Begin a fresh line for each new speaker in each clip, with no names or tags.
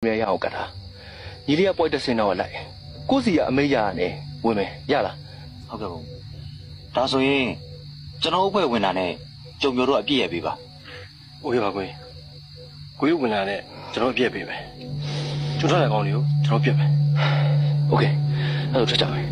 没要干他，你俩不得先拿来，估计也没呀呢，喂没呀了。
好个不，大所以，这老怪为难呢，就没多毕业呗吧？
我也把鬼为难呢，这老毕业呗，就这来讲了，这老毕业呗。
OK，那就这讲呗。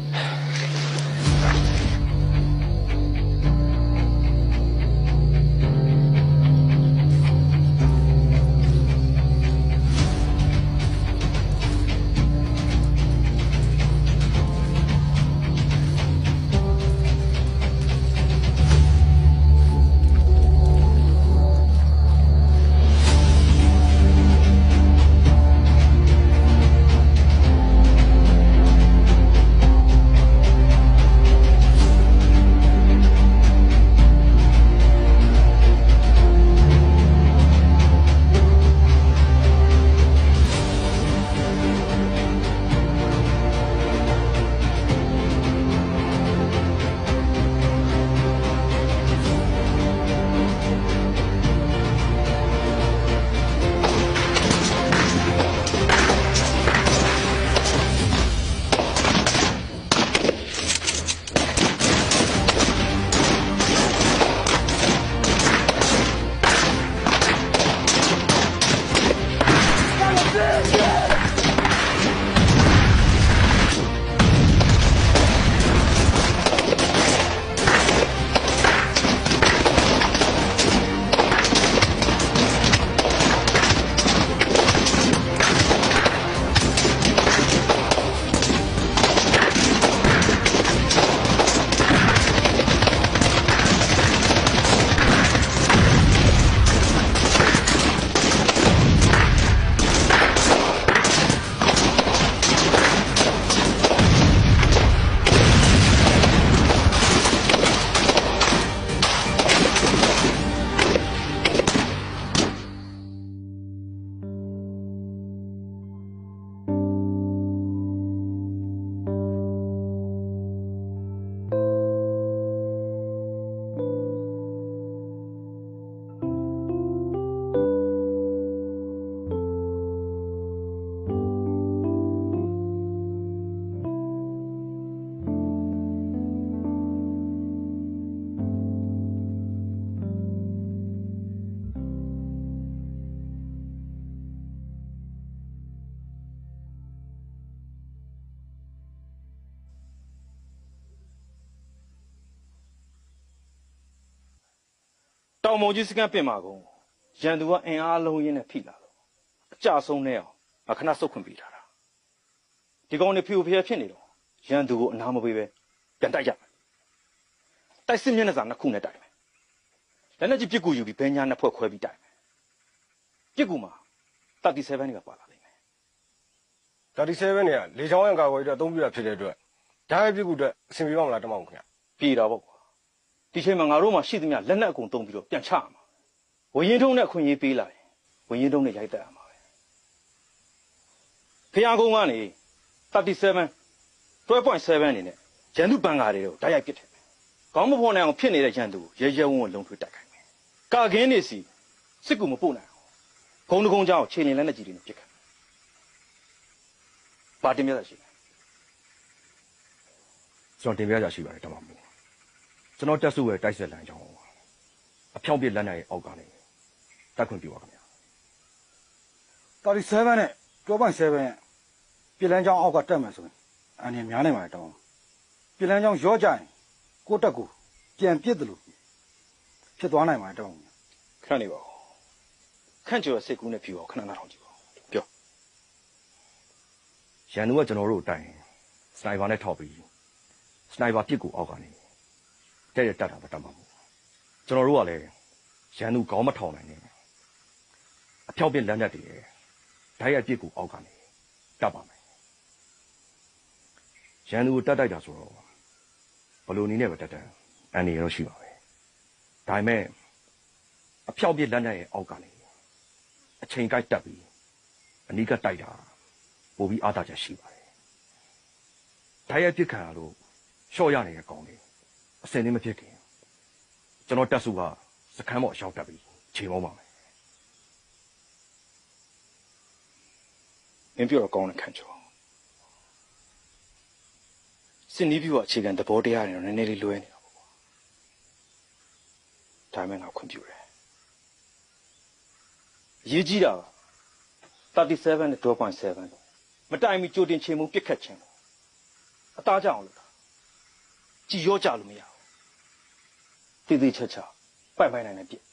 တောင်မော်ကြီးစကန်ပြင်မှာကုန်ရန်သူကအင်အားလုံးရင်းနဲ့ဖိလာတော့အကြဆုံးနဲ့အောင်ခဏစုတ်ခွင့်ပေးထားတာဒီကောင်နေဖြူဖျက်ဖြစ်နေတော့ရန်သူကိုအနာမပေးပဲပြန်တိုက်ရမယ်တိုက်စစ်မျက်နှာစာနှစ်ခုနဲ့တိုက်မယ်လက်နဲ့ကြီးပြစ်ကူယူပြီးဘဲညာနှစ်ဖွဲ့ခွဲပြီးတိုက်မယ်ပြစ်ကူမှာ37တွေကပါလာလိမ့်မယ်
37เนี่ยလေချောင်းရံကာကွယ်အတွက်အသုံးပြုတာဖြစ်တဲ့အတွက်ဓာတ်ရိုက်ပြစ်ကူအတွက်အဆင်ပြေပါမလားတမောင်ခင်ဗျ
ပြည်တာပေါ့ကွာဒီချိန်မှာငါတို့မှရှိသမျှလက်နက်အကုန်သုံးပြီးတော့ပြန်ချရမှာဝရင်ထုံးနဲ့အခွင့်အရေးပေးလာရင်ဝရင်ထုံးနဲ့ရိုက်တက်ရမှာပဲဖျားကုန်းကနေ37 12.7အနေနဲ့ရန်သူဘန်ကာတွေကိုဓာတ်ရိုက်ပစ်တယ်ခေါင်းမဖော်နိုင်အောင်ဖြစ်နေတဲ့ရန်သူကိုရဲရဲဝံ့ဝံ့လုံထွေးတိုက်ခိုင်းမယ်ကာကင်းနေစီစစ်ကူမပို့နိုင်အောင်ခုံတစ်ခုံကြောင်းခြေလင်းလက်နဲ့ကြီးတွေနဲ့ပစ်ခိုင်းပါတင်ပြတာရှိတယ်
ကျွန်တော်တင်ပြကြရှိပါတယ်တမောင်ကျွန်တော်တက်စုရဲ့တိုက်ဆက်လမ်းကြောင်းအဖြောင်းပြလက်နဲ့အောက်ကနေတက်ခွင့်ပြုပါခင်ဗျာ
37နဲ့12.7ပြည်လန်းချောင်းအောက်ကတက်မယ်ဆိုရင်အနေများနိုင်ပါတယ်တောင်းပြည်လန်းချောင်းရောကြရင်ကိုတက်ကိုပြန်ပြစ်တယ်လို့ဖြစ်သွားနိုင်ပါတယ်တောင်း
ခဏနေပါဦးခန့်ကျော်စစ်ကူးနဲ့ဖြူအောင်ခဏနားထောင်ကြည့်ပါဦးပြော
ရန်သူကကျွန်တော်တို့တိုင်စနိုက်ပါနဲ့ထောက်ပြီးစနိုက်ပါပြစ်ကိုအောက်ကနေတဲ့တက်တာပဲတတ်မှာမို့ကျွန်တော်တို့ကလည်းရန်သူခေါင်းမထောင်နိုင်နဲ့အဖြောက်ပြက်လမ်းတက်တည်းဓာတ်ရိုက်ပြစ်ကိုအောက်ကနေတက်ပါမယ်ရန်သူကိုတက်တိုက်တာဆိုတော့ဘလိုနည်းနဲ့ပဲတက်တက်အန်နေရောရှိပါပဲဒါပေမဲ့အဖြောက်ပြက်လမ်းတက်ရဲ့အောက်ကနေအချိန်ကိုက်တက်ပြီးအနီးကတိုက်တာပိုပြီးအားသာချက်ရှိပါတယ်ဓာတ်ရိုက်ပြစ်ခံရလို့ရှော့ရနေတဲ့ကောင်းလေးအစင်လေးမဖြစ်ခင်ကျွန်တော်တက်စုကစခန်းပေါ်ရောက်တက်ပြီးချိန်မောင်းပါမယ်
မင်းပြောတော့ကောင်းတယ်ခန့်ကျော်စစ်နီးပြူကအခြေခံသဘောတရားတွေတော့နည်းနည်းလေးလွဲနေတာပေါ့ကွာဒါမှမဟုတ်ငါခွင့်ပြုတယ်အရေးကြီးတာက37နဲ့ 12.7 မတိုင်မီကြိုတင်ချေမှုပြစ်ခတ်ခြင်းအသားကြအောင်လုပ်တာကြည်ရောကြလို့မရဘူးတိတိချာချာပိုင်ပိုင်နိုင်နေပြစ်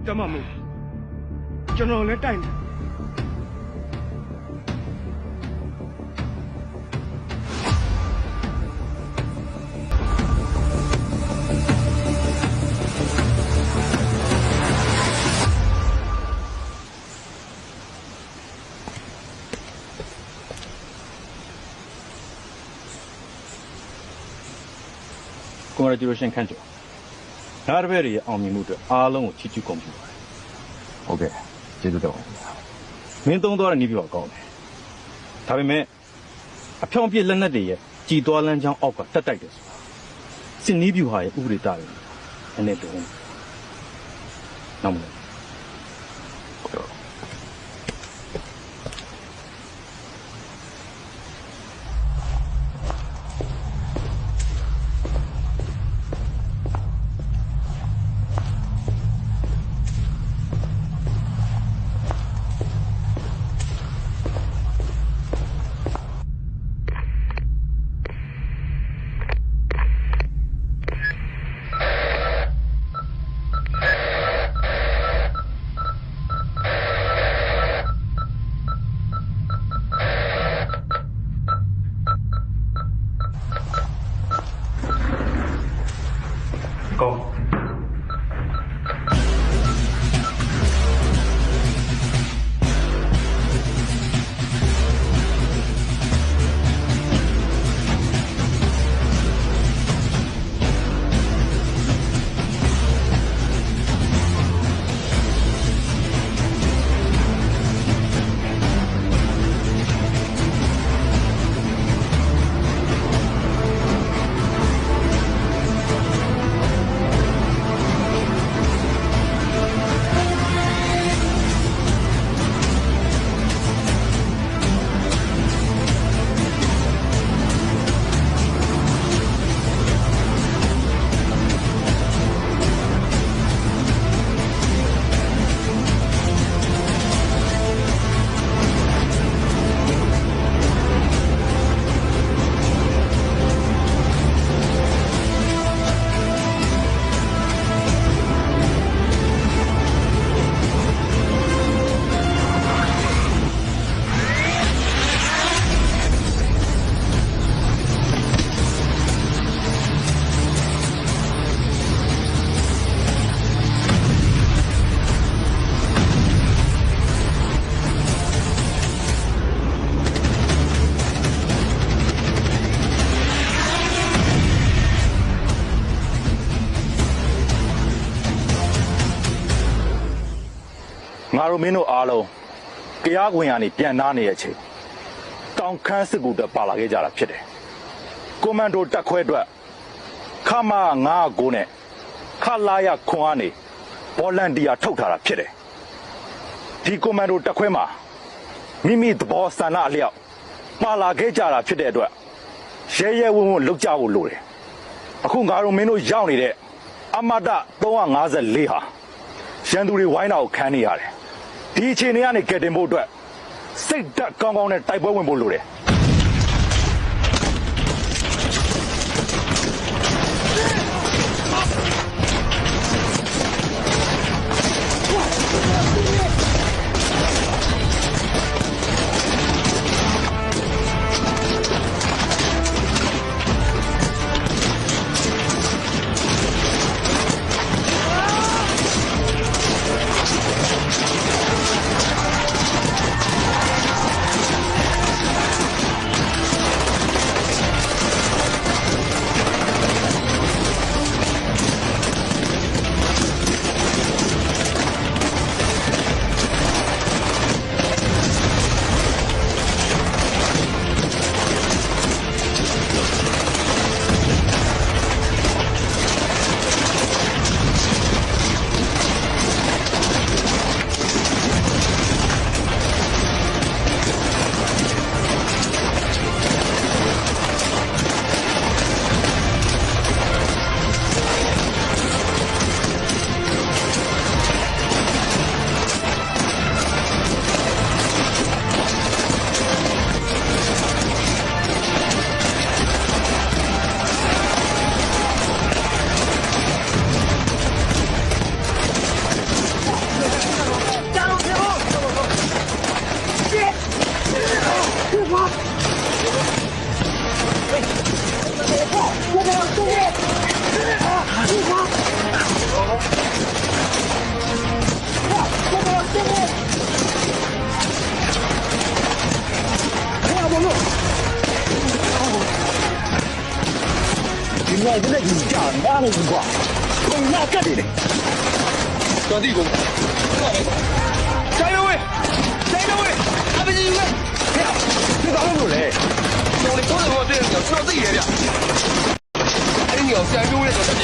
တမမို့ကျွန်တော်လည်းတိုက်နေ
congratulation ခန့်ကျော်ငါတပည့်တွေရဲ့အောင်မြင်မှုအတွက်အားလုံးကိုချီးကျူးကုန်ပြီပါတယ်
ဟုတ်ကဲ့ကျေးဇူးတော်ပါ
မင်းသုံးသွားတဲ့နည်းပြပါကောင်းတယ်ဒါပေမဲ့အဖြောင်းပြစ်လက်နက်တွေရဲ့ကြည်သွားလန်းချောင်းအောက်ကတက်တိုက်တယ်ဆိုတာစစ်နည်းပြူဟာရဲ့ဥပဒေတာတွေအနေနဲ့တုံးနောက်မလဲ
ငါတို့မင်းတို့အားလုံးကြားခွင်ကနေပြန်နာနေတဲ့အချိန်တောင်ခမ်းစစ်ကူတက်ပါလာခဲ့ကြတာဖြစ်တယ်ကွန်မန်ဒိုတက်ခွဲအတွက်ခမာ909နဲ့ခလာရခွန်ကနေဗော်လန်တီယာထုတ်ထားတာဖြစ်တယ်ဒီကွန်မန်ဒိုတက်ခွဲမှာမိမိသဘောဆန္ဒအလျောက်ပါလာခဲ့ကြတာဖြစ်တဲ့အတွက်ရဲရဲဝံ့ဝံ့လောက်ကြဖို့လိုတယ်အခုငါတို့မင်းတို့ရောက်နေတဲ့အမတ354ဟာရန်သူတွေဝိုင်းတာကိုခံနေရတယ်ဒီအခြေအနေကနေကယ်တင်ဖို့အတွက်စိတ်ဓာတ်ကောင်းကောင်းနဲ့တိုက်ပွဲဝင်ဖို့လိုတယ်你娘现在就家哪个情况？公哪干的嘞？
转地公，加油喂，加油喂，阿贝加油喂！哎呀，
你咋弄嘞？
我的头怎么这样鸟，知道自己的。哎，鸟加油喂，小姐。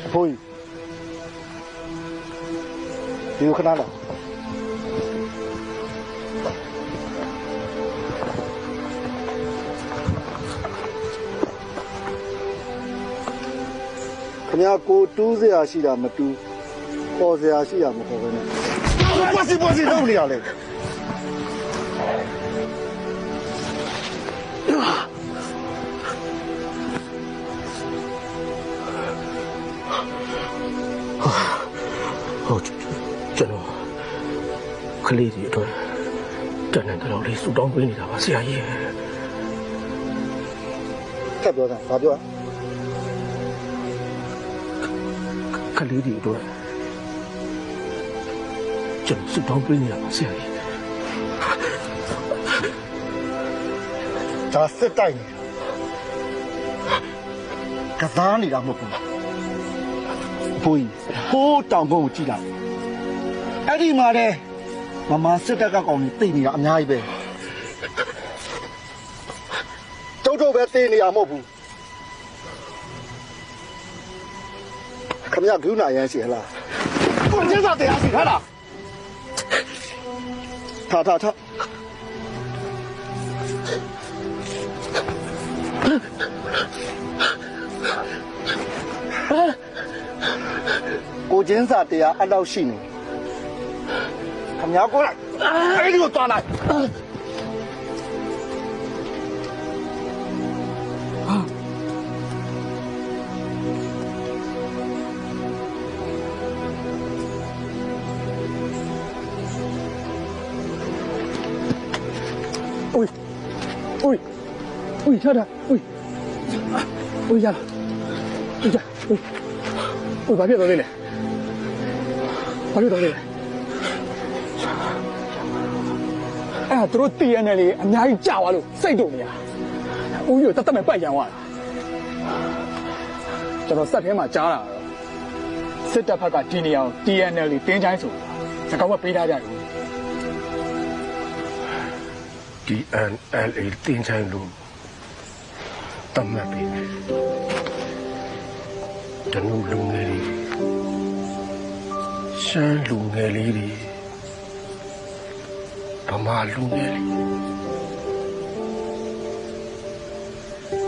အဖိုးကြီးဒီကိုခဏတော့ခင်ဗျာကိုတူးစရာရှိတာမတူးပေါ်စရာရှိတာမပေါ်ပဲနဲ့ပွစီလုပ်နေရလဲ
ဟုတ်ကျွန်တော်ကလေးတွေအတွက်တန်တဲ့တော်လေးဆူတောင်းပေးနေတာပါဆရာကြီး
ထပ်ပြောတာဘာပြော
ကလေးတွေအတွက်ကျွန်တော်ဆူတောင်းပေးနေတာပါဆရာကြီး
ဒါစစ်တိုက်နေကစားနေတာမဟုတ်ဘူးအဖိုးကြီးဟိုးတောင်ကုန်းကိုကြည့်လိုက်အဲ့ဒီမှာတဲ့မမစစ်တပ်ကကောင်ကြီးတိတ်နေတာအများကြီးပဲတုတ်ပဲတိတ်နေရမဟုတ်ဘူးခမရဂုဏရမ်းရှိဟလားကိုကျင်းစာတရားရှိဟလားထားကိုကျင်းစာတရားအဲ့လောက်ရှိနေခမရကိုလိုက်အဲ့ဒီကိုသွားလိုက်
喂，跳跳，喂呀，喂，ဘာဖြစ်သွားလဲအဲ့ဒါသူတို့တည်ရနေလေအများကြီးကြာသွားလို့စိတ်တုံနေရဦးကြီးကိုတတ်မဲ့ပတ်ရန်သွားတာကျွန်တော်စက်ထဲမှာကြားတာတော့စစ်တပ်ဘက်ကဒီနေအောင် TNL တင်းချိုင်းဆိုစကားဝက်ပေးထားကြတယ်
TNL တင်းချိုင်းလို့တတ်မှတ်ပြီတနုလူငယ်လေးရှမ်းလူငယ်လေးတွေဗမာလူငယ်လေး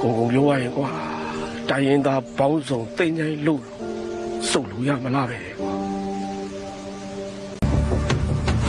ကိုပြောရရင်ကွာတိုင်းရင်းသားပေါင်းစုံတင်းချိုင်းလို့စုပ်လို့ရမလားပဲကွာ